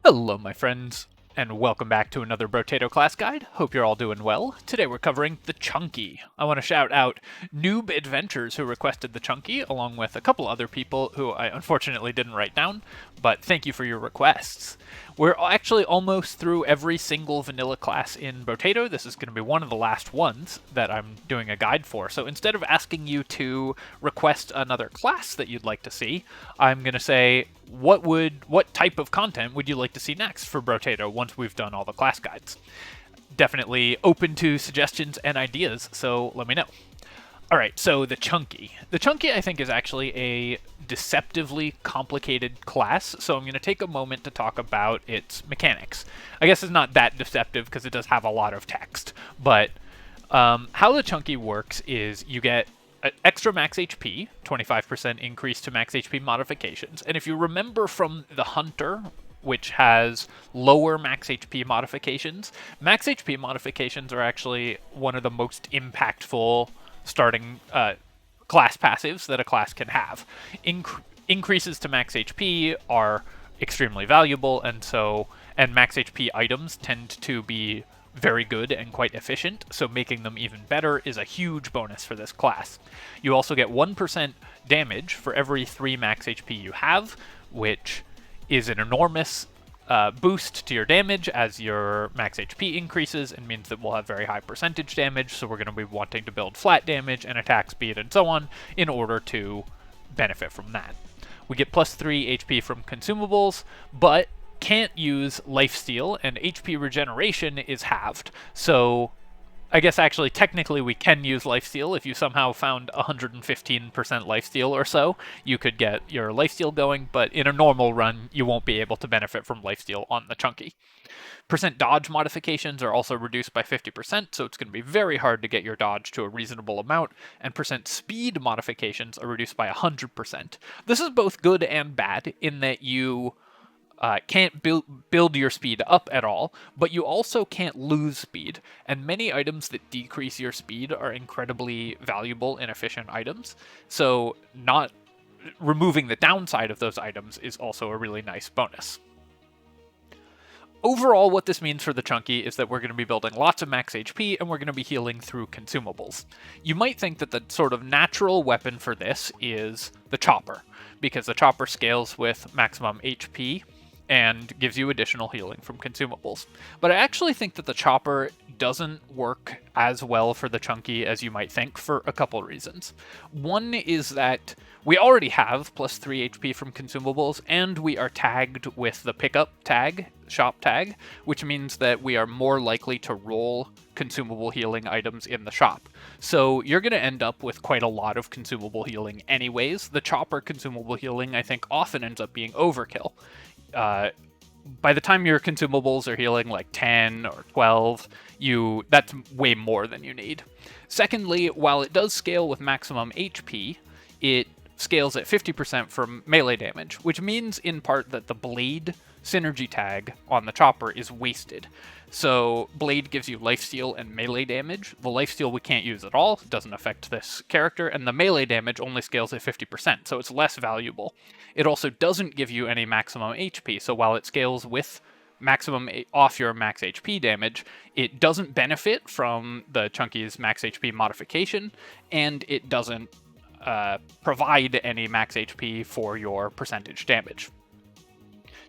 Hello, my friends, and welcome back to another Brotato class guide. Hope you're all doing well. Today we're covering the Chunky. I want to shout out Noob Adventures who requested the Chunky, along with a couple other people who I unfortunately didn't write down, but thank you for your requests. We're actually almost through every single vanilla class in Brotato. This is going to be one of the last ones that I'm doing a guide for. So instead of asking you to request another class that you'd like to see, I'm going to say, what type of content would you like to see next for Brotato once we've done all the class guides? Definitely open to suggestions and ideas, so let me know. Alright, so the Chunky. The Chunky, I think, is actually a deceptively complicated class, so I'm going to take a moment to talk about its mechanics. I guess it's not that deceptive because it does have a lot of text, but how the Chunky works is you get extra max HP, 25% increase to max HP modifications, and if you remember from the Hunter, which has lower max HP modifications are actually one of the most impactful starting class passives that a class can have. Increases to max HP are extremely valuable, and max HP items tend to be very good and quite efficient, so making them even better is a huge bonus for this class. You also get 1% damage for every 3 max HP you have, which is an enormous boost to your damage as your max HP increases, and means that we'll have very high percentage damage, so we're going to be wanting to build flat damage and attack speed and so on in order to benefit from that. We get plus 3 HP from consumables, but can't use lifesteal, and HP regeneration is halved. So I guess actually technically we can use lifesteal. If you somehow found 115% lifesteal or so, you could get your lifesteal going, but in a normal run you won't be able to benefit from lifesteal on the Chunky. Percent dodge modifications are also reduced by 50%, so it's going to be very hard to get your dodge to a reasonable amount, and percent speed modifications are reduced by 100%. This is both good and bad in that you can't build your speed up at all, but you also can't lose speed, and many items that decrease your speed are incredibly valuable and efficient items, so not removing the downside of those items is also a really nice bonus. Overall, what this means for the Chunky is that we're going to be building lots of max HP, and we're going to be healing through consumables. You might think that the sort of natural weapon for this is the Chopper, because the Chopper scales with maximum HP, and gives you additional healing from consumables. But I actually think that the Chopper doesn't work as well for the Chunky as you might think for a couple reasons. One is that we already have plus 3 HP from consumables, and we are tagged with the pickup tag, shop tag, which means that we are more likely to roll consumable healing items in the shop. So you're going to end up with quite a lot of consumable healing anyways. The Chopper consumable healing, I think, often ends up being overkill. By the time your consumables are healing like 10 or 12, that's way more than you need. Secondly, while it does scale with maximum HP, it scales at 50% from melee damage, which means in part that the Blade synergy tag on the Chopper is wasted. So Blade gives you lifesteal and melee damage. The lifesteal we can't use at all, it doesn't affect this character, and the melee damage only scales at 50%, so it's less valuable. It also doesn't give you any maximum HP, so while it scales with maximum off your max HP damage, it doesn't benefit from the Chunky's max HP modification, and it doesn't provide any max HP for your percentage damage.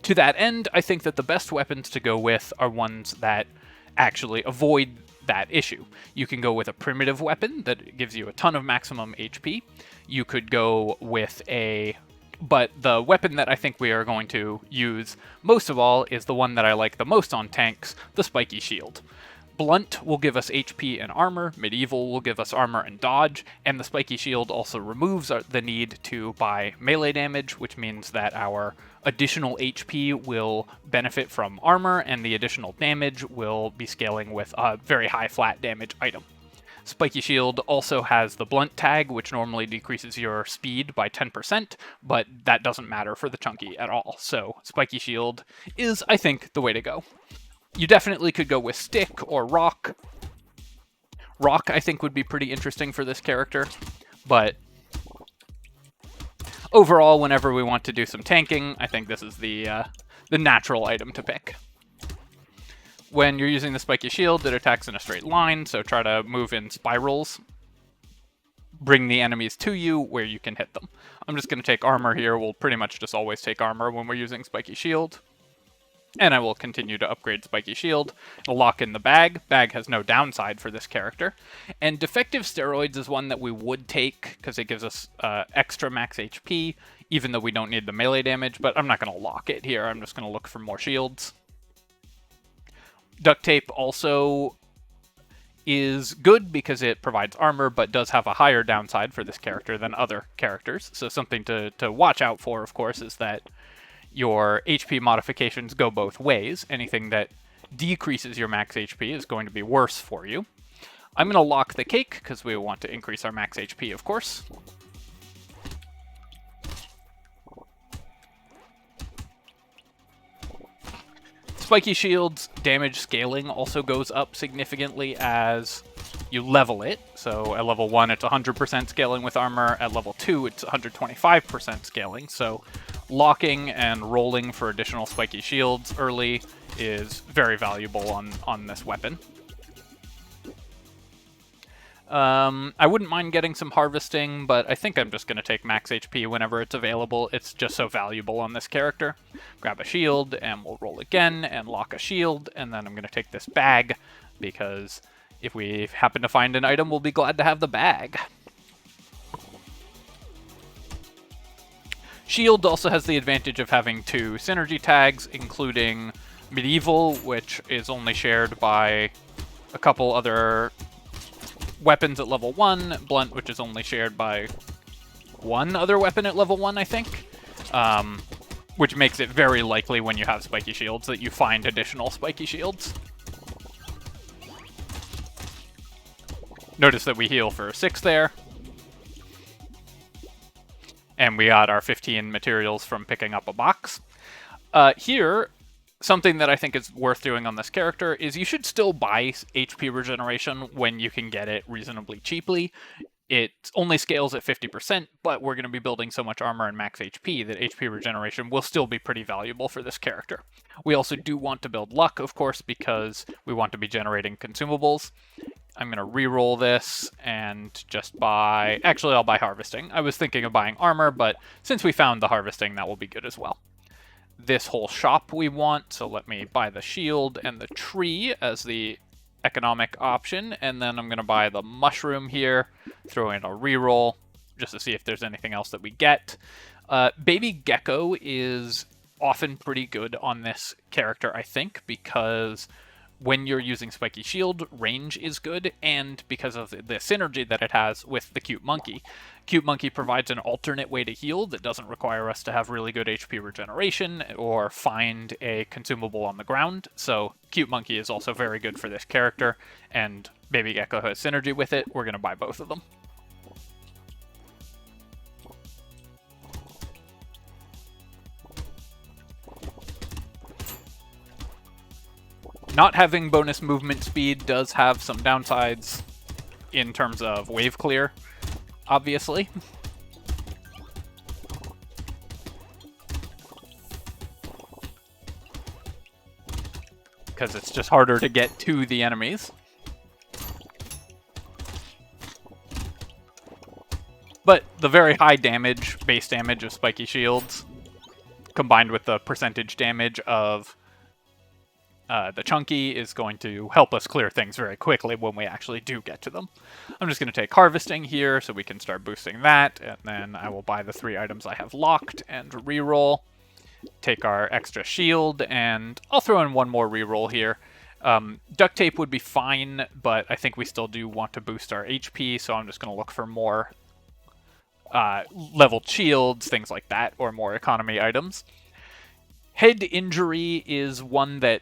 To that end, I think that the best weapons to go with are ones that actually avoid that issue. You can go with a primitive weapon that gives you a ton of maximum HP. You could go with but the weapon that I think we are going to use most of all is the one that I like the most on tanks, the Spiky Shield. Blunt will give us HP and armor, Medieval will give us armor and dodge, and the Spiky Shield also removes the need to buy melee damage, which means that our additional HP will benefit from armor, and the additional damage will be scaling with a very high flat damage item. Spiky Shield also has the Blunt tag, which normally decreases your speed by 10%, but that doesn't matter for the Chunky at all, so Spiky Shield is, I think, the way to go. You definitely could go with Stick or Rock. Rock, I think, would be pretty interesting for this character, but overall, whenever we want to do some tanking, I think this is the the natural item to pick. When you're using the spiky shield, it attacks in a straight line, so try to move in spirals. Bring the enemies to you where you can hit them. I'm just going to take armor here. We'll pretty much just always take armor when we're using spiky shield. And I will continue to upgrade spiky shield. I'll lock in the bag. Bag has no downside for this character. And defective steroids is one that we would take because it gives us extra max HP, even though we don't need the melee damage, but I'm not going to lock it here. I'm just going to look for more shields. Duct tape also is good because it provides armor, but does have a higher downside for this character than other characters. So something to watch out for, of course, is that your HP modifications go both ways. Anything that decreases your max HP is going to be worse for you. I'm going to lock the cake because we want to increase our max HP, of course. Spiky Shield's damage scaling also goes up significantly as you level it. So at level 1, it's 100% scaling with armor. At level 2, it's 125% scaling. So locking and rolling for additional Spiky Shields early is very valuable on this weapon. I wouldn't mind getting some harvesting, but I think I'm just going to take max HP whenever it's available. It's just so valuable on this character. Grab a shield, and we'll roll again, and lock a shield, and then I'm going to take this bag, because if we happen to find an item, we'll be glad to have the bag. Shield also has the advantage of having 2 synergy tags, including Medieval, which is only shared by a couple other weapons at level 1, Blunt, which is only shared by 1 other weapon at level 1, I think. Which makes it very likely when you have spiky shields that you find additional spiky shields. Notice that we heal for 6 there. And we got our 15 materials from picking up a box. Here, something that I think is worth doing on this character is you should still buy HP regeneration when you can get it reasonably cheaply. It only scales at 50%, but we're going to be building so much armor and max HP that HP regeneration will still be pretty valuable for this character. We also do want to build luck, of course, because we want to be generating consumables. I'm going to re-roll this and just buy... Actually, I'll buy harvesting. I was thinking of buying armor, but since we found the harvesting, that will be good as well. This whole shop we want, so let me buy the shield and the tree as the economic option, and then I'm going to buy the mushroom here, throw in a reroll, just to see if there's anything else that we get. Baby Gecko is often pretty good on this character, I think, because when you're using Spiky Shield, range is good, and because of the synergy that it has with the Cute Monkey. Cute Monkey provides an alternate way to heal that doesn't require us to have really good HP regeneration or find a consumable on the ground, so Cute Monkey is also very good for this character, and Baby Gecko has synergy with it. We're going to buy both of them. Not having bonus movement speed does have some downsides in terms of wave clear, obviously. Because it's just harder to get to the enemies. But the very high damage, base damage of Spiky Shields, combined with the percentage damage of the Chunky, is going to help us clear things very quickly when we actually do get to them. I'm just going to take Harvesting here so we can start boosting that, and then I will buy the 3 items I have locked and reroll. Take our extra shield, and I'll throw in 1 more reroll here. Duct tape would be fine, but I think we still do want to boost our HP, so I'm just going to look for more leveled shields, things like that, or more economy items. Head Injury is one that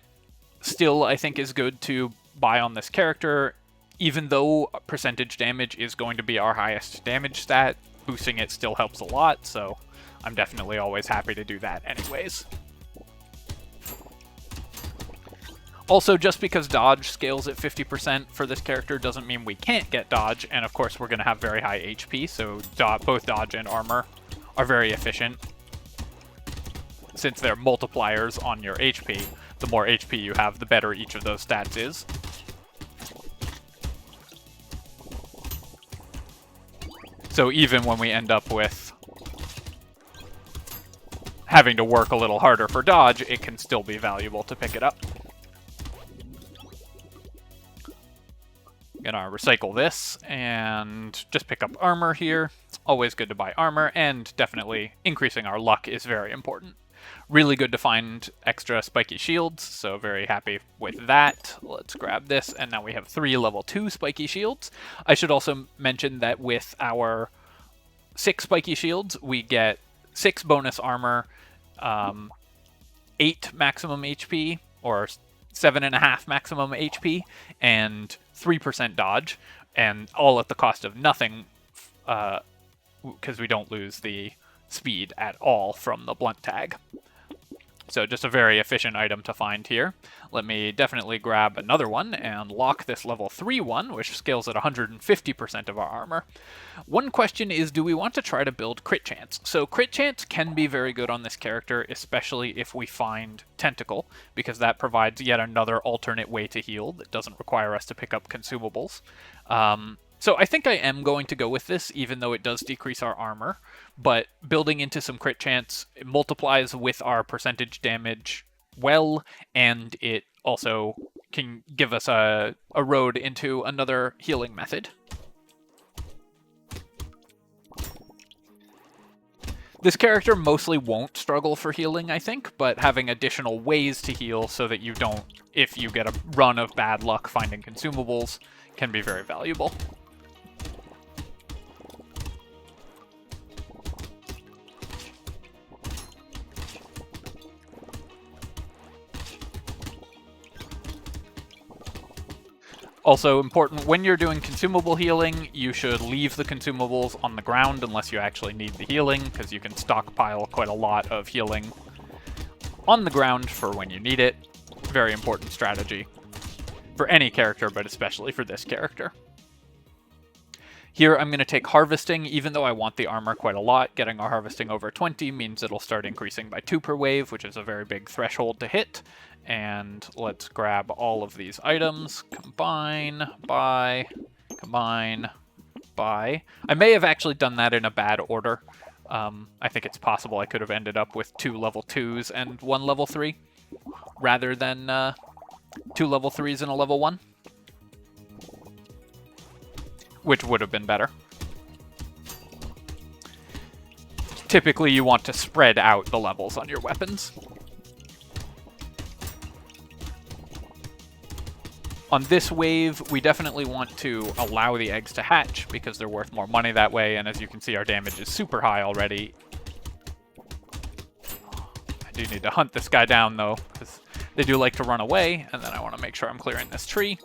still I think is good to buy on this character, even though percentage damage is going to be our highest damage stat. Boosting it still helps a lot, so I'm definitely always happy to do that anyways. Also, just because dodge scales at 50% for this character doesn't mean we can't get dodge, and of course we're going to have very high HP, so both dodge and armor are very efficient. since they're multipliers on your HP, the more HP you have, the better each of those stats is. So even when we end up with having to work a little harder for dodge, it can still be valuable to pick it up. Gonna recycle this and just pick up armor here. Always good to buy armor, and definitely increasing our luck is very important. Really good to find extra spiky shields, so very happy with that. Let's grab this, and now we have 3 level 2 spiky shields. I should also mention that with our 6 spiky shields, we get 6 bonus armor, 8 maximum HP, or 7.5 maximum HP, and 3% dodge, and all at the cost of nothing, because we don't lose the speed at all from the blunt tag. So just a very efficient item to find here. Let me definitely grab another one and lock this level 3 one, which scales at 150% of our armor. One question is, do we want to try to build crit chance? So crit chance can be very good on this character, especially if we find Tentacle, because that provides yet another alternate way to heal that doesn't require us to pick up consumables. So I think I am going to go with this, even though it does decrease our armor, but building into some crit chance, it multiplies with our percentage damage well, and it also can give us a road into another healing method. This character mostly won't struggle for healing, I think, but having additional ways to heal so that you don't, if you get a run of bad luck finding consumables, can be very valuable. Also important, when you're doing consumable healing, you should leave the consumables on the ground unless you actually need the healing, because you can stockpile quite a lot of healing on the ground for when you need it. Very important strategy for any character, but especially for this character. Here I'm going to take Harvesting, even though I want the armor quite a lot. Getting our Harvesting over 20 means it'll start increasing by 2 per wave, which is a very big threshold to hit. And let's grab all of these items. Combine, buy, combine, buy. I may have actually done that in a bad order. I think it's possible I could have ended up with 2 level 2s and 1 level 3, rather than 2 level 3s and a level 1. Which would have been better. Typically, you want to spread out the levels on your weapons. On this wave, we definitely want to allow the eggs to hatch, because they're worth more money that way, and as you can see, our damage is super high already. I do need to hunt this guy down, though, because they do like to run away, and then I want to make sure I'm clearing this tree.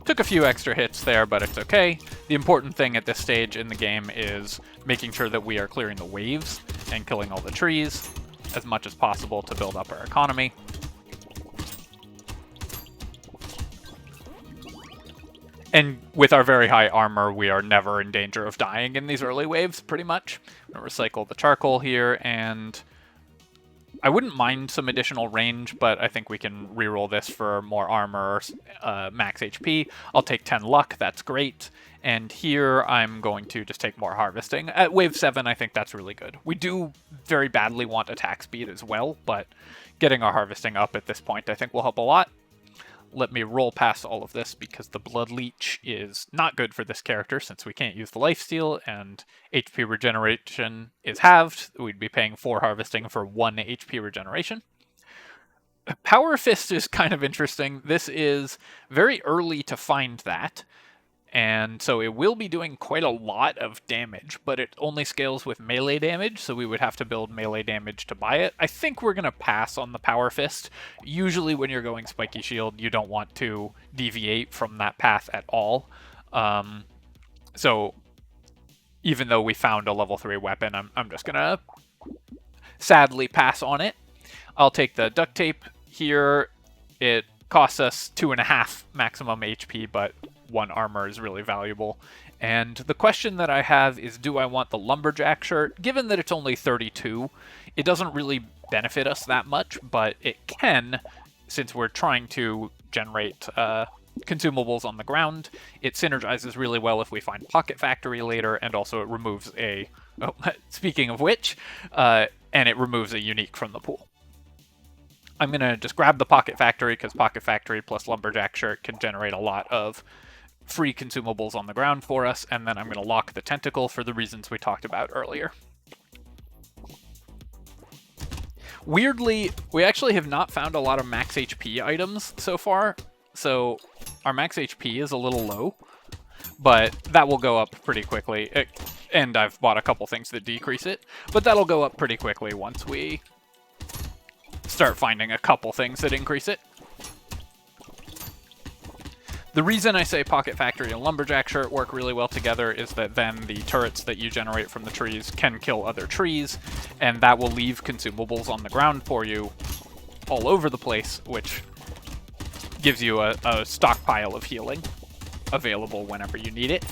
Took a few extra hits there, but it's okay. The important thing at this stage in the game is making sure that we are clearing the waves and killing all the trees as much as possible to build up our economy. And with our very high armor, we are never in danger of dying in these early waves, pretty much. I'm going to recycle the charcoal here, and I wouldn't mind some additional range, but I think we can reroll this for more armor or max HP. I'll take 10 luck, that's great. And here I'm going to just take more harvesting. At wave 7, I think that's really good. We do very badly want attack speed as well, but getting our harvesting up at this point I think will help a lot. Let me roll past all of this because the Blood Leech is not good for this character since we can't use the lifesteal and HP regeneration is halved. We'd be paying 4 harvesting for 1 HP regeneration. Power Fist is kind of interesting. This is very early to find that, and so it will be doing quite a lot of damage, but it only scales with melee damage, so we would have to build melee damage to buy it. I think we're going to pass on the Power Fist. Usually when you're going Spiky Shield, you don't want to deviate from that path at all. So even though we found a level 3 weapon, I'm just going to sadly pass on it. I'll take the Duct Tape here. It costs us 2.5 maximum HP, but 1 armor is really valuable, And the question that I have is, do I want the lumberjack shirt? Given that it's only 32, it doesn't really benefit us that much, but it can, since we're trying to generate consumables on the ground. It synergizes really well if we find Pocket Factory later, and also it removes a... Oh, speaking of which, and it removes a unique from the pool. I'm going to just grab the Pocket Factory, because Pocket Factory plus Lumberjack Shirt can generate a lot of free consumables on the ground for us, and then I'm going to lock the Tentacle for the reasons we talked about earlier. Weirdly, we actually have not found a lot of max HP items so far, so our max HP is a little low, but that will go up pretty quickly, and I've bought a couple things that decrease it, but that'll go up pretty quickly once we start finding a couple things that increase it. The reason I say Pocket Factory and Lumberjack Shirt work really well together is that then the turrets that you generate from the trees can kill other trees, and that will leave consumables on the ground for you all over the place, which gives you a stockpile of healing available whenever you need it.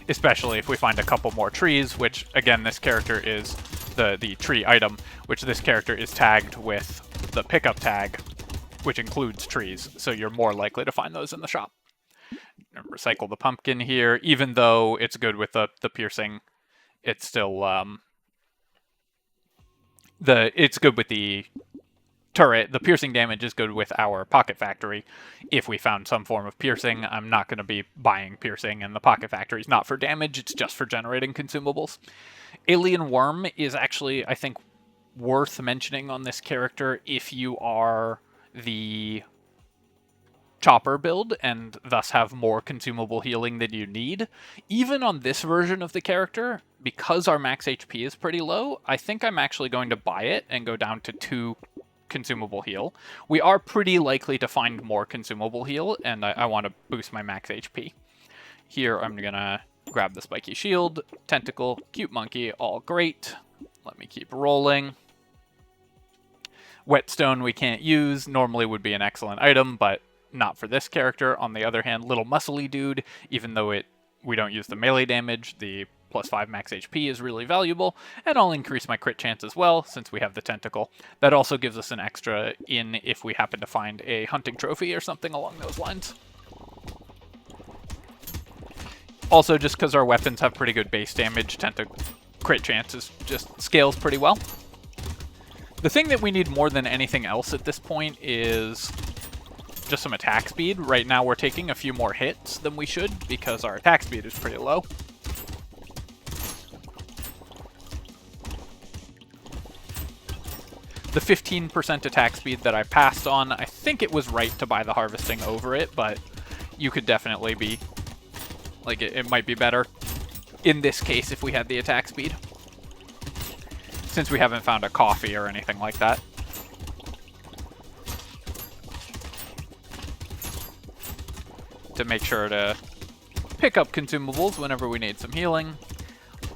Especially if we find a couple more trees, which, again, this character is the tree item, which this character is tagged with the pickup tag, which includes trees, so you're more likely to find those in the shop. Recycle the pumpkin here, even though it's good with the piercing, it's still it's good with the turret. The piercing damage is good with our Pocket Factory. If we found some form of piercing, I'm not going to be buying piercing, and the Pocket Factory is not for damage, it's just for generating consumables. Alien Worm is actually, I think, worth mentioning on this character if you are the chopper build and thus have more consumable healing than you need. Even on this version of the character, because our max HP is pretty low, I think I'm actually going to buy it and go down to 2 consumable heal. We are pretty likely to find more consumable heal, and I want to boost my max HP. Here I'm gonna grab the spiky shield, tentacle, cute monkey, all great. Let me keep rolling. Whetstone we can't use, normally would be an excellent item, but not for this character. On the other hand, little muscly dude, even though we don't use the melee damage, the +5 max HP is really valuable, and I'll increase my crit chance as well, since we have the tentacle. That also gives us an extra in if we happen to find a hunting trophy or something along those lines. Also, just because our weapons have pretty good base damage, crit chances just scales pretty well. The thing that we need more than anything else at this point is just some attack speed. Right now we're taking a few more hits than we should because our attack speed is pretty low. The 15% attack speed that I passed on, I think it was right to buy the harvesting over it, but you could definitely be, like, it might be better in this case if we had the attack speed, since we haven't found a coffee or anything like that. To make sure to pick up consumables whenever we need some healing.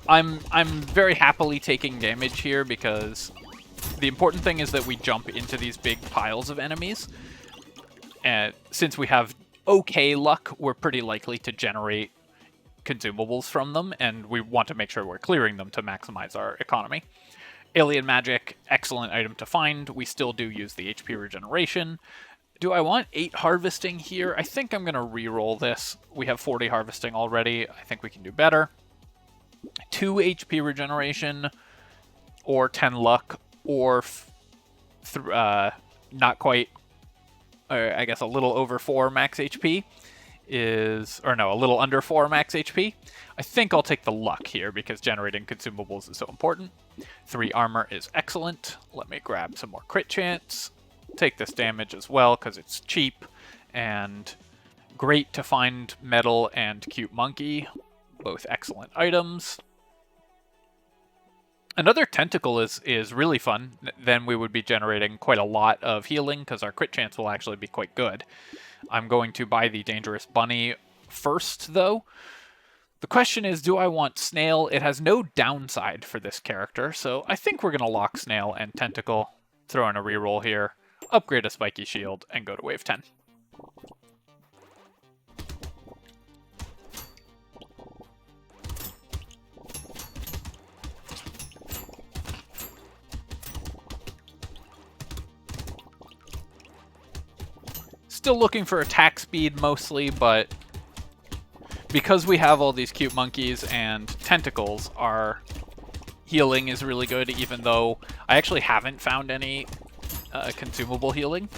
I'm very happily taking damage here because the important thing is that we jump into these big piles of enemies. And since we have okay luck, we're pretty likely to generate consumables from them, and we want to make sure we're clearing them to maximize our economy. Alien Magic, excellent item to find. We still do use the HP regeneration. Do I want 8 harvesting here? I think I'm going to reroll this. We have 40 harvesting already. I think we can do better. 2 HP regeneration, or 10 luck, or not quite, I guess a little over 4 max HP is, or no, a little under 4 max HP. I think I'll take the luck here because generating consumables is so important. 3 armor is excellent. Let me grab some more crit chance. Take this damage as well because it's cheap, and great to find metal and cute monkey, both excellent items. Another tentacle is really fun. Then we would be generating quite a lot of healing because our crit chance will actually be quite good. I'm going to buy the dangerous bunny first, though. The question is, do I want snail? It has no downside for this character, so I think we're going to lock snail and tentacle, throw in a reroll here, upgrade a spiky shield, and go to wave 10. Still looking for attack speed mostly, but because we have all these cute monkeys and tentacles, our healing is really good, even though I actually haven't found any consumable healing.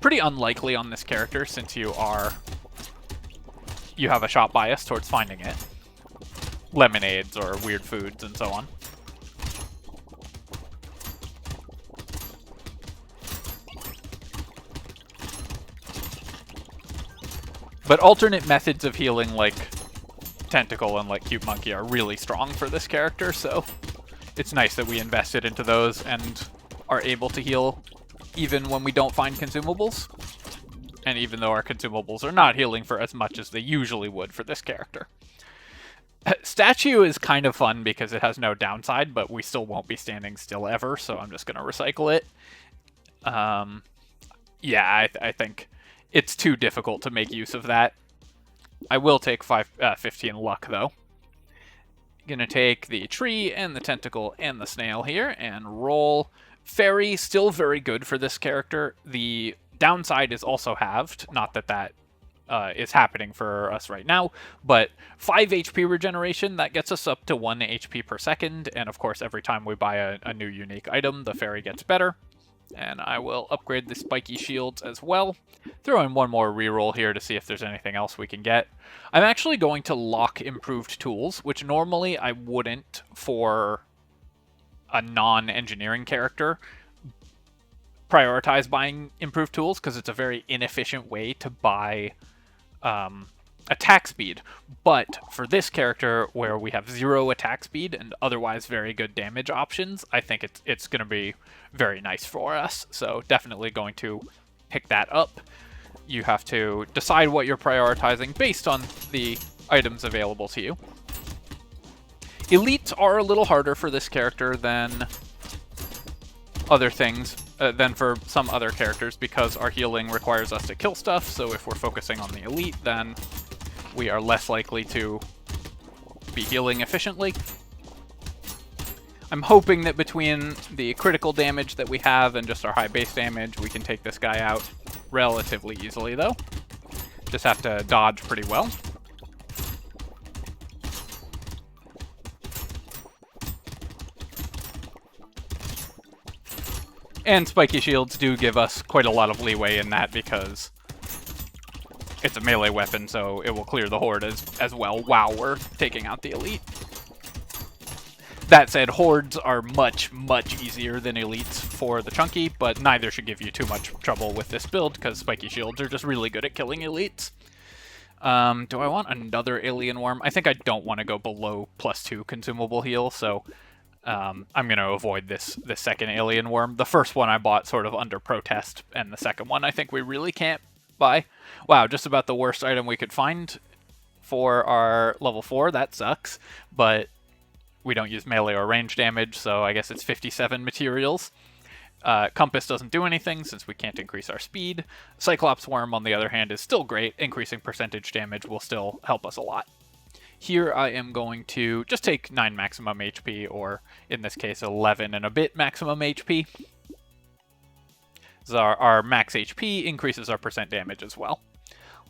Pretty unlikely on this character since you have a shot bias towards finding it. Lemonades or weird foods and so on. But alternate methods of healing like Tentacle and like Cute Monkey are really strong for this character, so it's nice that we invested into those and are able to heal even when we don't find consumables. And even though our consumables are not healing for as much as they usually would for this character. Statue is kind of fun because it has no downside, but we still won't be standing still ever, so I'm just going to recycle it. Yeah, I think it's too difficult to make use of that. I will take 15 luck, though. Gonna take the tree and the tentacle and the snail here and roll. Fairy, still very good for this character. The downside is also halved. Not that that is happening for us right now, but 5 HP regeneration, that gets us up to 1 HP per second, and of course every time we buy a new unique item, the fairy gets better. And I will upgrade the spiky shields as well. Throw in one more reroll here to see if there's anything else we can get. I'm actually going to lock improved tools, which normally I wouldn't for a non-engineering character. Prioritize buying improved tools because it's a very inefficient way to buy attack speed. But for this character, where we have 0 attack speed and otherwise very good damage options, I think it's going to be very nice for us. So definitely going to pick that up. You have to decide what you're prioritizing based on the items available to you. Elites are a little harder for this character than other things, than for some other characters, because our healing requires us to kill stuff, so if we're focusing on the elite, then we are less likely to be healing efficiently. I'm hoping that between the critical damage that we have and just our high base damage, we can take this guy out relatively easily, though. Just have to dodge pretty well. And spiky shields do give us quite a lot of leeway in that because it's a melee weapon, so it will clear the horde as well while we're taking out the elite. That said, hordes are much, much easier than elites for the chunky, but neither should give you too much trouble with this build because spiky shields are just really good at killing elites. Do I want another alien worm? I think I don't want to go below +2 consumable heal, so I'm going to avoid this second alien worm. The first one I bought sort of under protest, and the second one I think we really can't buy. Wow, just about the worst item we could find for our level 4. That sucks, but we don't use melee or range damage, so I guess it's 57 materials. Compass doesn't do anything since we can't increase our speed. Cyclops Worm, on the other hand, is still great. Increasing percentage damage will still help us a lot. Here I am going to just take 9 maximum HP, or in this case 11 and a bit maximum HP. So our max HP increases our percent damage as well.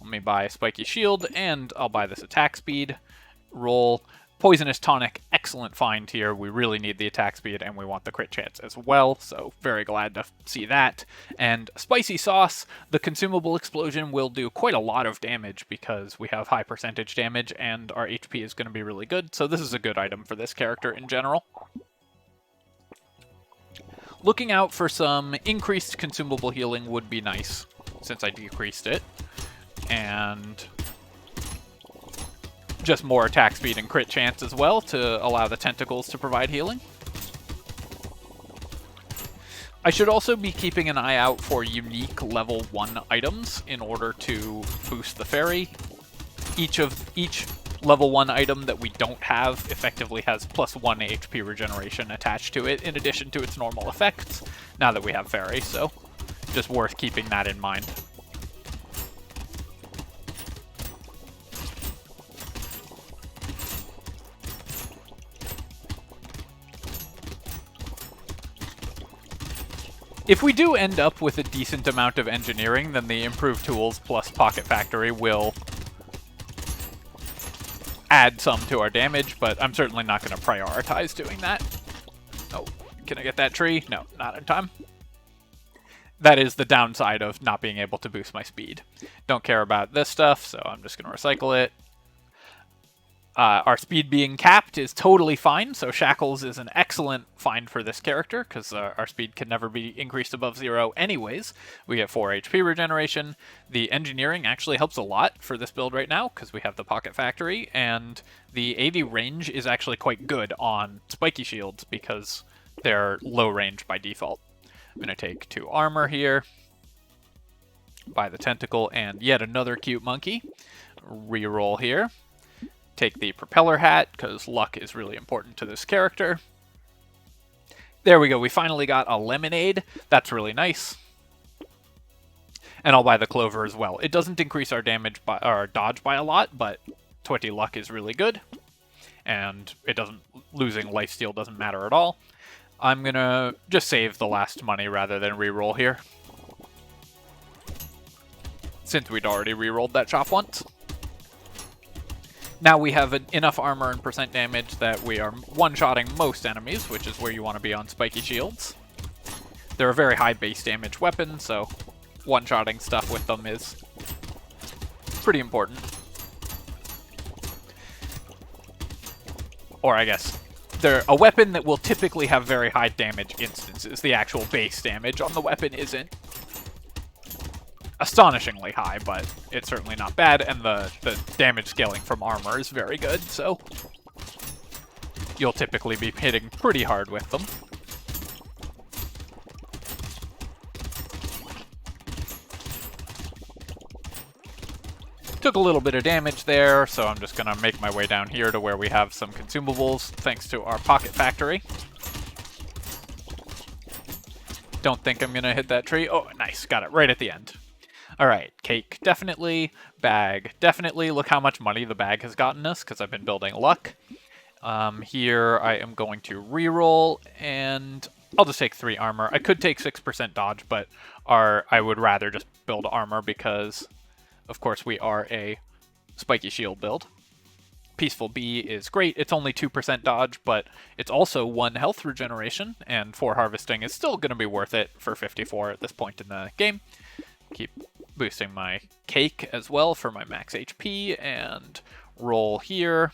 Let me buy a spiky shield, and I'll buy this attack speed. Roll. Poisonous Tonic, excellent find here. We really need the attack speed, and we want the crit chance as well, so very glad to see that. And Spicy Sauce, the consumable explosion will do quite a lot of damage because we have high percentage damage, and our HP is going to be really good, so this is a good item for this character in general. Looking out for some increased consumable healing would be nice, since I decreased it. And just more attack speed and crit chance as well to allow the tentacles to provide healing. I should also be keeping an eye out for unique level 1 items in order to boost the fairy. Each level 1 item that we don't have effectively has +1 HP regeneration attached to it in addition to its normal effects now that we have fairy, so just worth keeping that in mind. If we do end up with a decent amount of engineering, then the improved tools plus Pocket Factory will add some to our damage, but I'm certainly not going to prioritize doing that. Oh, can I get that tree? No, not in time. That is the downside of not being able to boost my speed. Don't care about this stuff, so I'm just going to recycle it. Our speed being capped is totally fine, so Shackles is an excellent find for this character, because our speed can never be increased above 0 anyways. We get 4 HP regeneration. The engineering actually helps a lot for this build right now, because we have the Pocket Factory, and the AD range is actually quite good on spiky shields, because they're low range by default. I'm going to take 2 armor here, buy the tentacle, and yet another cute monkey. Reroll here. Take the propeller hat, because luck is really important to this character. There we go, we finally got a lemonade. That's really nice. And I'll buy the clover as well. It doesn't increase our damage by our dodge by a lot, but 20 luck is really good. And losing lifesteal doesn't matter at all. I'm gonna just save the last money rather than reroll here, since we'd already rerolled that shop once. Now we have enough armor and percent damage that we are one-shotting most enemies, which is where you want to be on spiky shields. They're a very high base damage weapon, so one-shotting stuff with them is pretty important. Or I guess, they're a weapon that will typically have very high damage instances. The actual base damage on the weapon isn't astonishingly high, but it's certainly not bad, and the damage scaling from armor is very good, so you'll typically be hitting pretty hard with them. Took a little bit of damage there, so I'm just going to make my way down here to where we have some consumables, thanks to our Pocket Factory. Don't think I'm going to hit that tree. Oh, nice. Got it right at the end. Alright, cake, definitely. Bag, definitely. Look how much money the bag has gotten us, because I've been building luck. Here I am going to reroll, and I'll just take 3 armor. I could take 6% dodge, but I would rather just build armor because, of course, we are a spiky shield build. Peaceful Bee is great. It's only 2% dodge, but it's also 1 health regeneration, and 4 harvesting is still going to be worth it for 54 at this point in the game. Keep boosting my cake as well for my max HP, and roll here.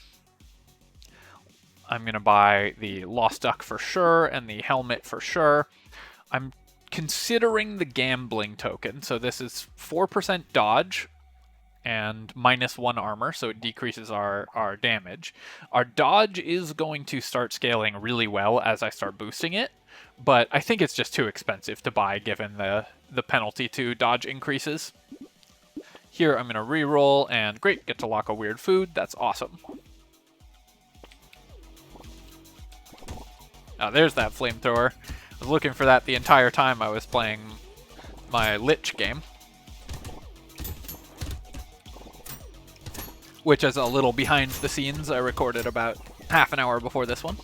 I'm going to buy the Lost Duck for sure, and the helmet for sure. I'm considering the gambling token, so this is 4% dodge and -1 armor, so it decreases our damage. Our dodge is going to start scaling really well as I start boosting it, but I think it's just too expensive to buy given the penalty to dodge increases. Here I'm going to reroll, and great, get to lock a weird food. That's awesome. Now there's that flamethrower. I was looking for that the entire time I was playing my Lich game, which is a little behind the scenes. I recorded about half an hour before this one.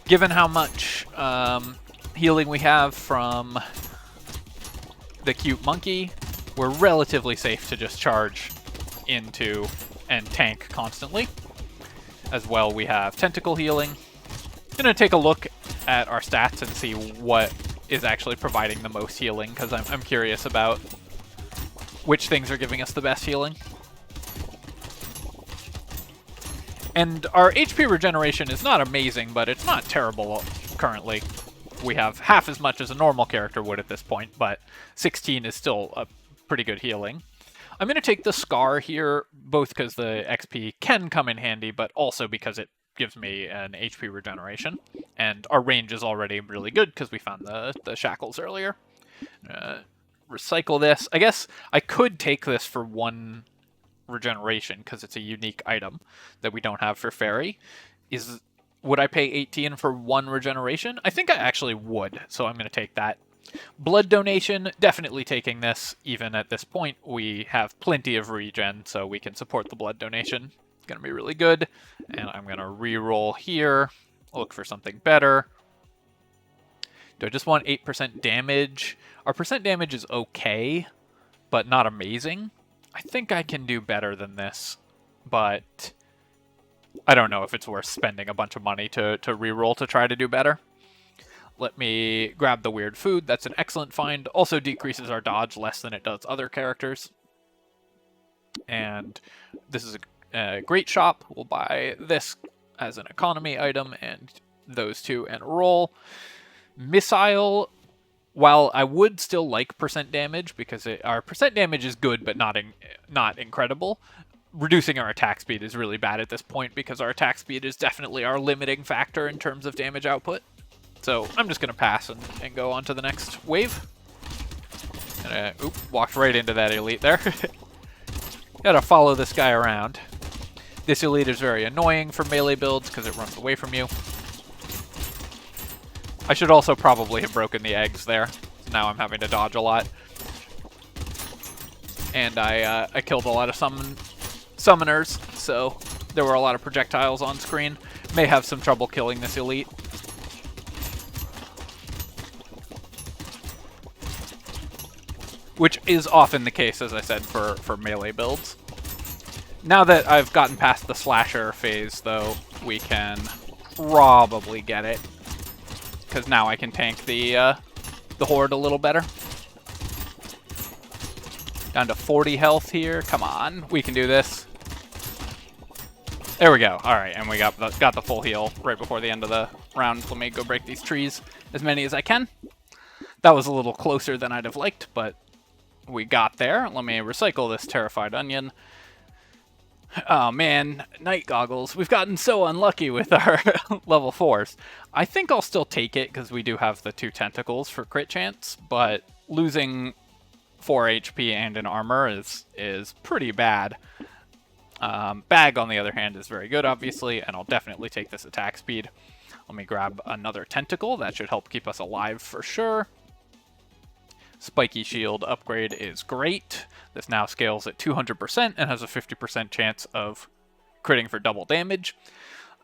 Given how much healing we have from the cute monkey, we're relatively safe to just charge into and tank constantly. As well, we have tentacle healing. Gonna take a look at our stats and see what is actually providing the most healing, because I'm curious about which things are giving us the best healing. And our HP regeneration is not amazing, but it's not terrible currently. We have half as much as a normal character would at this point, but 16 is still a pretty good healing. I'm going to take the Scar here, both because the XP can come in handy, but also because it gives me an HP regeneration. And our range is already really good because we found the shackles earlier. Recycle this. I guess I could take this for 1 regeneration because it's a unique item that we don't have for Fairy. Would I pay 18 for 1 regeneration? I think I actually would, so I'm going to take that. Blood donation, definitely taking this. Even at this point, we have plenty of regen, so we can support the blood donation. It's going to be really good. And I'm going to re-roll here, look for something better. Do I just want 8% damage? Our percent damage is okay, but not amazing. I think I can do better than this, but I don't know if it's worth spending a bunch of money to re-roll to try to do better. Let me grab the weird food. That's an excellent find. Also decreases our dodge less than it does other characters. And this is a great shop. We'll buy this as an economy item and those two and roll. Missile, while I would still like percent damage because our percent damage is good but not incredible, reducing our attack speed is really bad at this point because our attack speed is definitely our limiting factor in terms of damage output. So I'm just going to pass and go on to the next wave. Oop, walked right into that elite there. Gotta follow this guy around. This elite is very annoying for melee builds because it runs away from you. I should also probably have broken the eggs there. Now I'm having to dodge a lot. And I killed a lot of summoners, so there were a lot of projectiles on screen. May have some trouble killing this elite. Which is often the case, as I said, for melee builds. Now that I've gotten past the slasher phase, though, we can probably get it. Because now I can tank the horde a little better. Down to 40 health here. Come on, we can do this. There we go. All right, and we got the full heal right before the end of the round. Let me go break these trees, as many as I can. That was a little closer than I'd have liked, but we got there. Let me recycle this terrified onion. Oh man, night goggles. We've gotten so unlucky with our level 4s. I think I'll still take it because we do have the 2 tentacles for crit chance, but losing 4 HP and an armor is pretty bad. Bag, on the other hand, is very good, obviously, and I'll definitely take this attack speed. Let me grab another tentacle. That should help keep us alive for sure. Spiky shield upgrade is great. This now scales at 200% and has a 50% chance of critting for double damage.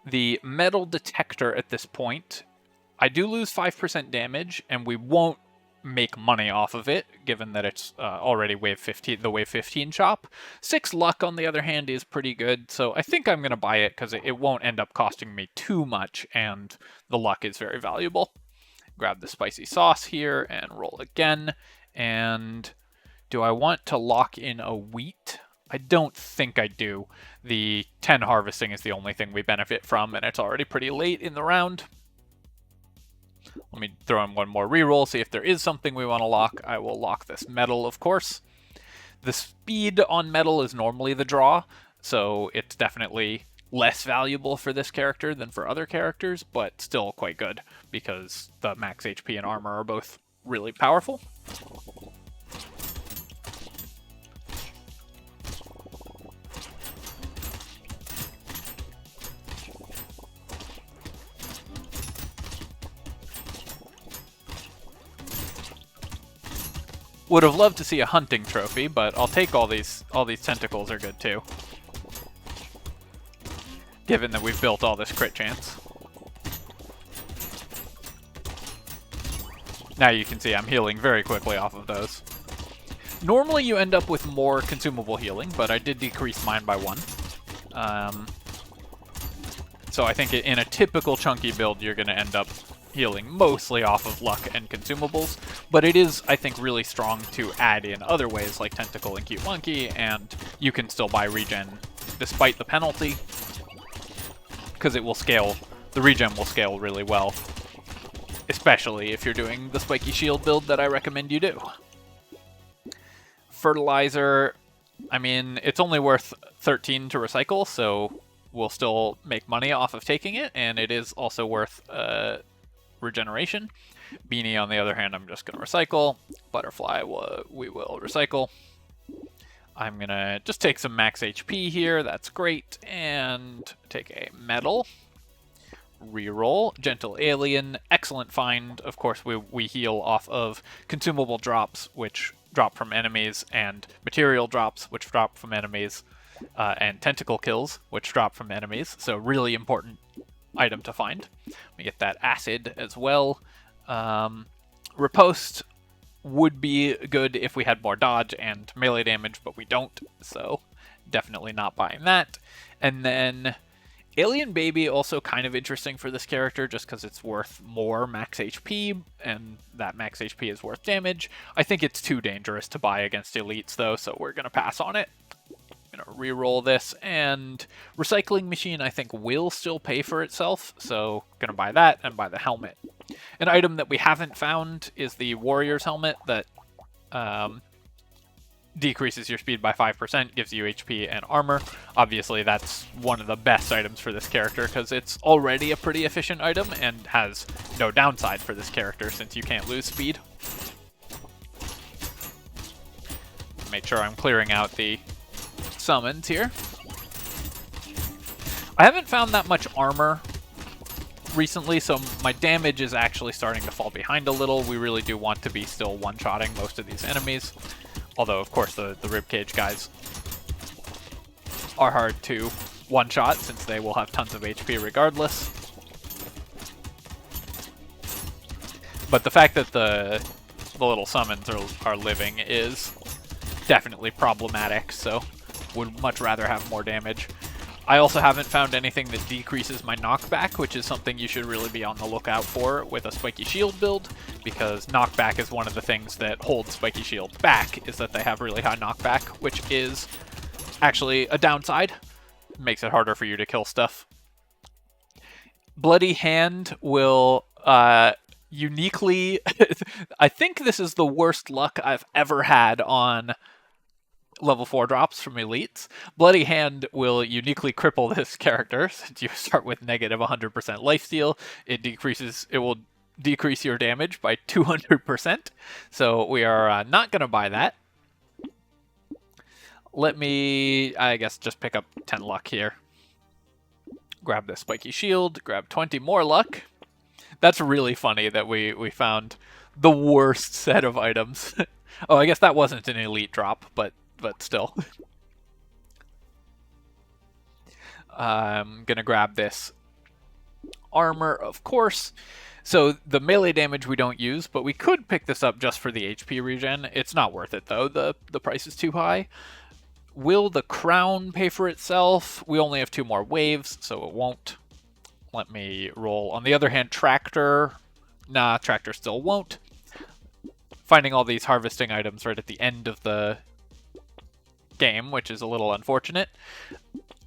The metal detector at this point, I do lose 5% damage, and we won't make money off of it, given that it's already wave 15, the wave 15 shop. 6 luck, on the other hand, is pretty good, so I think I'm going to buy it because it won't end up costing me too much, and the luck is very valuable. Grab the spicy sauce here and roll again. And do I want to lock in a wheat? I don't think I do. The 10 harvesting is the only thing we benefit from, and it's already pretty late in the round. Let me throw in one more reroll, see if there is something we want to lock. I will lock this metal, of course. The speed on metal is normally the draw, so it's definitely less valuable for this character than for other characters, but still quite good because the max HP and armor are both really powerful. Would have loved to see a hunting trophy, but I'll take all these tentacles are good too. Given that we've built all this crit chance. Now you can see I'm healing very quickly off of those. Normally you end up with more consumable healing, but I did decrease mine by 1. So I think in a typical chunky build you're going to end up healing mostly off of luck and consumables, but it is, I think, really strong to add in other ways like Tentacle and Cute Monkey, and you can still buy regen despite the penalty, because it will scale, the regen will scale really well, especially if you're doing the spiky shield build that I recommend you do. Fertilizer, I mean, it's only worth 13 to recycle, so we'll still make money off of taking it, and it is also worth regeneration. Beanie, on the other hand, I'm just going to recycle. Butterfly, we will recycle. I'm going to just take some max HP here. That's great. And take a metal. reroll. Gentle Alien, excellent find. Of course, we heal off of consumable drops, which drop from enemies, and material drops, which drop from enemies, and tentacle kills, which drop from enemies. So really important item to find. We get that acid as well. Riposte would be good if we had more dodge and melee damage, but we don't, so definitely not buying that. And then Alien Baby, also kind of interesting for this character just because it's worth more max HP, and that max HP is worth damage. I think it's too dangerous to buy against elites though, so we're going to pass on it. I'm going to reroll this, and Recycling Machine I think will still pay for itself, so going to buy that and buy the helmet. An item that we haven't found is the Warrior's Helmet that decreases your speed by 5%, gives you HP and armor. Obviously, that's one of the best items for this character because it's already a pretty efficient item and has no downside for this character since you can't lose speed. Make sure I'm clearing out the summons here. I haven't found that much armor recently, so my damage is actually starting to fall behind a little. We really do want to be still one-shotting most of these enemies. Although, of course, the ribcage guys are hard to one-shot since they will have tons of HP regardless. But the fact that the little summons are living is definitely problematic, so would much rather have more damage. I also haven't found anything that decreases my knockback, which is something you should really be on the lookout for with a Spiky Shield build, because knockback is one of the things that holds Spiky Shield back, is that they have really high knockback, which is actually a downside. Makes it harder for you to kill stuff. Bloody Hand will uniquely... I think this is the worst luck I've ever had on level 4 drops from elites. Bloody Hand will uniquely cripple this character since you start with negative 100% lifesteal. It will decrease your damage by 200%. So we are not going to buy that. Let me, I guess, just pick up 10 luck here. Grab the Spiky Shield, grab 20 more luck. That's really funny that we found the worst set of items. Oh, I guess that wasn't an elite drop, but still. I'm gonna grab this armor, of course. So the melee damage we don't use, but we could pick this up just for the HP regen. It's not worth it though, the price is too high. Will the crown pay for itself? We only have 2 more waves, so it won't. Let me roll. On the other hand, Tractor. Nah, Tractor still won't. Finding all these harvesting items right at the end of the game, which is a little unfortunate.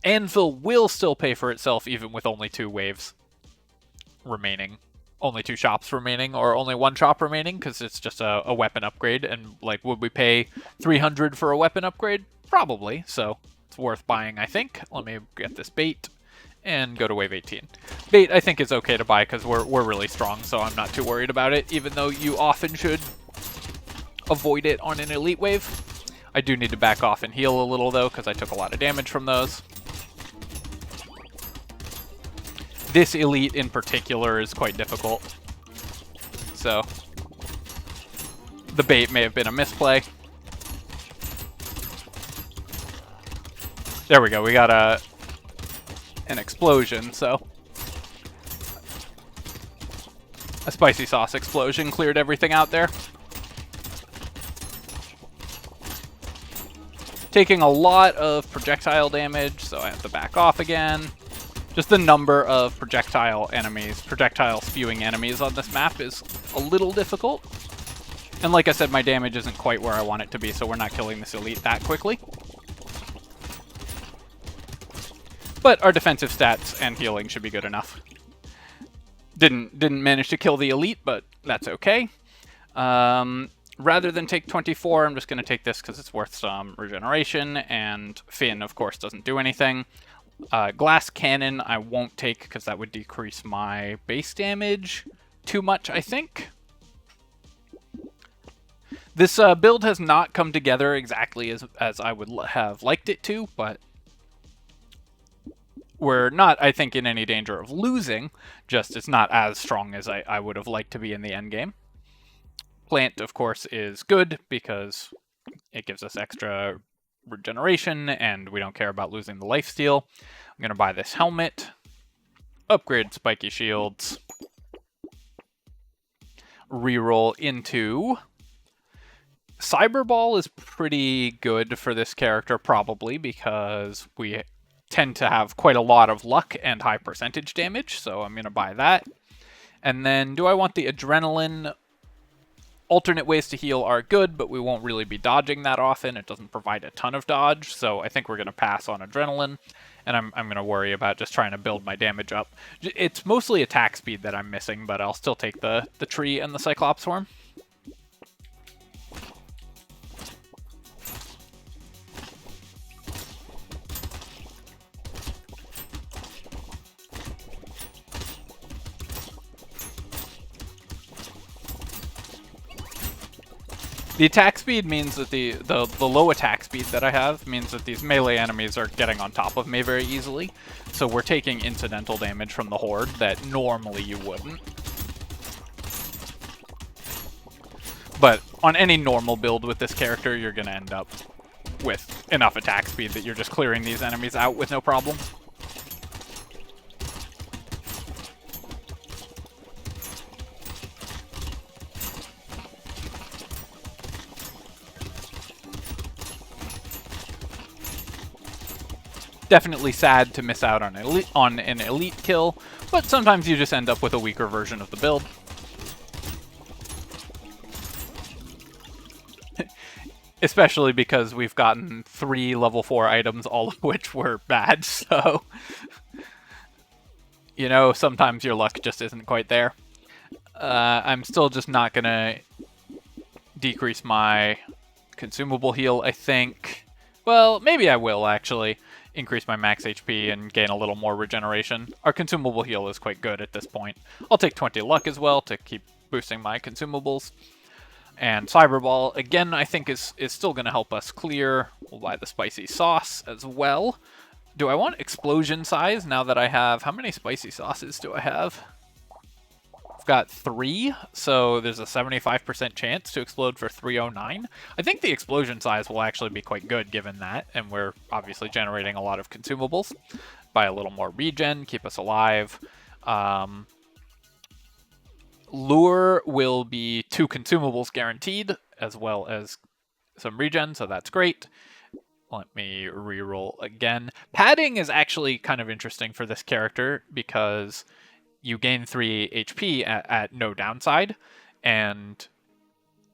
Anvil will still pay for itself even with only 2 waves remaining. Only 2 shops remaining, or only 1 shop remaining, because it's just a weapon upgrade. And, like, would we pay 300 for a weapon upgrade? Probably, so it's worth buying, I think. Let me get this bait and go to wave 18. Bait, I think, is okay to buy because we're really strong, so I'm not too worried about it, even though you often should avoid it on an elite wave. I do need to back off and heal a little, though, because I took a lot of damage from those. This elite in particular is quite difficult. So the bait may have been a misplay. There we go. We got an explosion, so a spicy sauce explosion cleared everything out there. Taking a lot of projectile damage, so I have to back off again. Just the number of projectile spewing enemies on this map is a little difficult. And like I said, my damage isn't quite where I want it to be, so we're not killing this elite that quickly. But our defensive stats and healing should be good enough. Didn't manage to kill the elite, but that's okay. Rather than take 24, I'm just going to take this because it's worth some regeneration, and Finn, of course, doesn't do anything. Glass Cannon I won't take because that would decrease my base damage too much, I think. This build has not come together exactly as I would have liked it to, but we're not, I think, in any danger of losing, just it's not as strong as I would have liked to be in the end game. Plant, of course, is good because it gives us extra regeneration, and we don't care about losing the lifesteal. I'm going to buy this helmet, upgrade spiky shields, reroll into... Cyberball is pretty good for this character, probably, because we tend to have quite a lot of luck and high percentage damage, so I'm going to buy that. And then, do I want the adrenaline? Alternate ways to heal are good, but we won't really be dodging that often. It doesn't provide a ton of dodge, so I think we're going to pass on adrenaline, and I'm going to worry about just trying to build my damage up. It's mostly attack speed that I'm missing, but I'll still take the tree and the Cyclops Worm. The attack speed means that the low attack speed that I have means that these melee enemies are getting on top of me very easily. So we're taking incidental damage from the horde that normally you wouldn't. But on any normal build with this character, you're going to end up with enough attack speed that you're just clearing these enemies out with no problem. Definitely sad to miss out on an elite kill, but sometimes you just end up with a weaker version of the build. Especially because we've gotten 3 level 4 items, all of which were bad, so... You know, sometimes your luck just isn't quite there. I'm still just not gonna decrease my consumable heal, I think. Well, maybe I will, actually. Increase my max HP and gain a little more regeneration. Our consumable heal is quite good at this point. I'll take 20 luck as well to keep boosting my consumables. And Cyberball, again, I think is still going to help us clear. We'll buy the spicy sauce as well. Do I want explosion size now that I have... How many spicy sauces do I have? I've got 3, so there's a 75% chance to explode for 309. I think the explosion size will actually be quite good given that, and we're obviously generating a lot of consumables. Buy a little more regen, keep us alive. Lure will be 2 consumables guaranteed, as well as some regen, so that's great. Let me reroll again. Padding is actually kind of interesting for this character because you gain 3 HP at no downside, and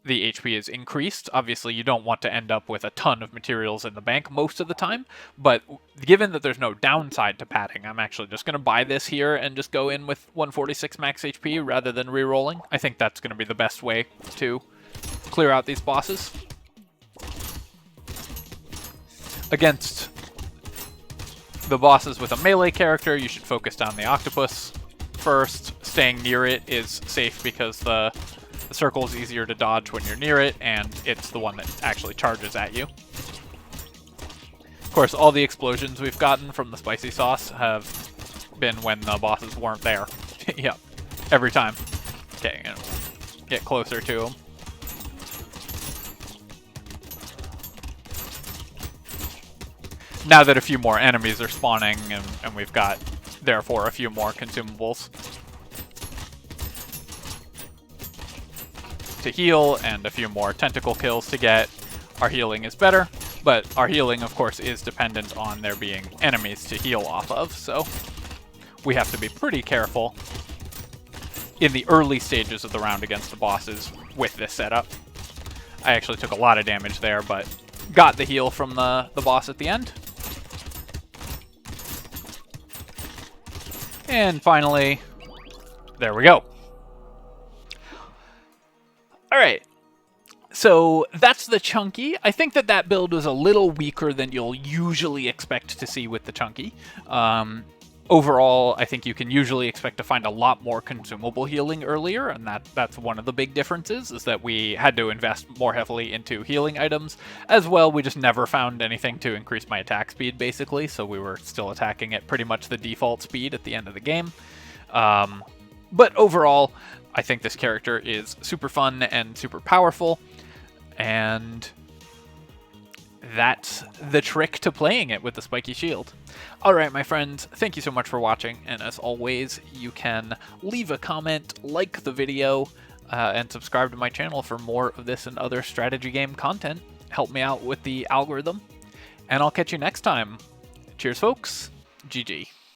the HP is increased. Obviously, you don't want to end up with a ton of materials in the bank most of the time, but given that there's no downside to padding, I'm actually just going to buy this here and just go in with 146 max HP rather than rerolling. I think that's going to be the best way to clear out these bosses. Against the bosses with a melee character, you should focus down the octopus first. Staying near it is safe because the circle is easier to dodge when you're near it, and it's the one that actually charges at you. Of course, all the explosions we've gotten from the spicy sauce have been when the bosses weren't there. Yep, every time. Okay, and we'll get closer to them. Now that a few more enemies are spawning, and we've got, therefore, a few more consumables to heal and a few more tentacle kills to get, our healing is better. But our healing, of course, is dependent on there being enemies to heal off of, so we have to be pretty careful in the early stages of the round against the bosses with this setup. I actually took a lot of damage there, but got the heal from the boss at the end. And finally, there we go. Alright, so that's the Chunky. I think that that build was a little weaker than you'll usually expect to see with the Chunky. Overall, I think you can usually expect to find a lot more consumable healing earlier, and that's one of the big differences, is that we had to invest more heavily into healing items. As well, we just never found anything to increase my attack speed, basically, so we were still attacking at pretty much the default speed at the end of the game. But overall, I think this character is super fun and super powerful, and that's the trick to playing it with the spiky shield. Alright, my friends, thank you so much for watching, and as always, you can leave a comment, like the video, and subscribe to my channel for more of this and other strategy game content. Help me out with the algorithm, and I'll catch you next time. Cheers, folks. GG.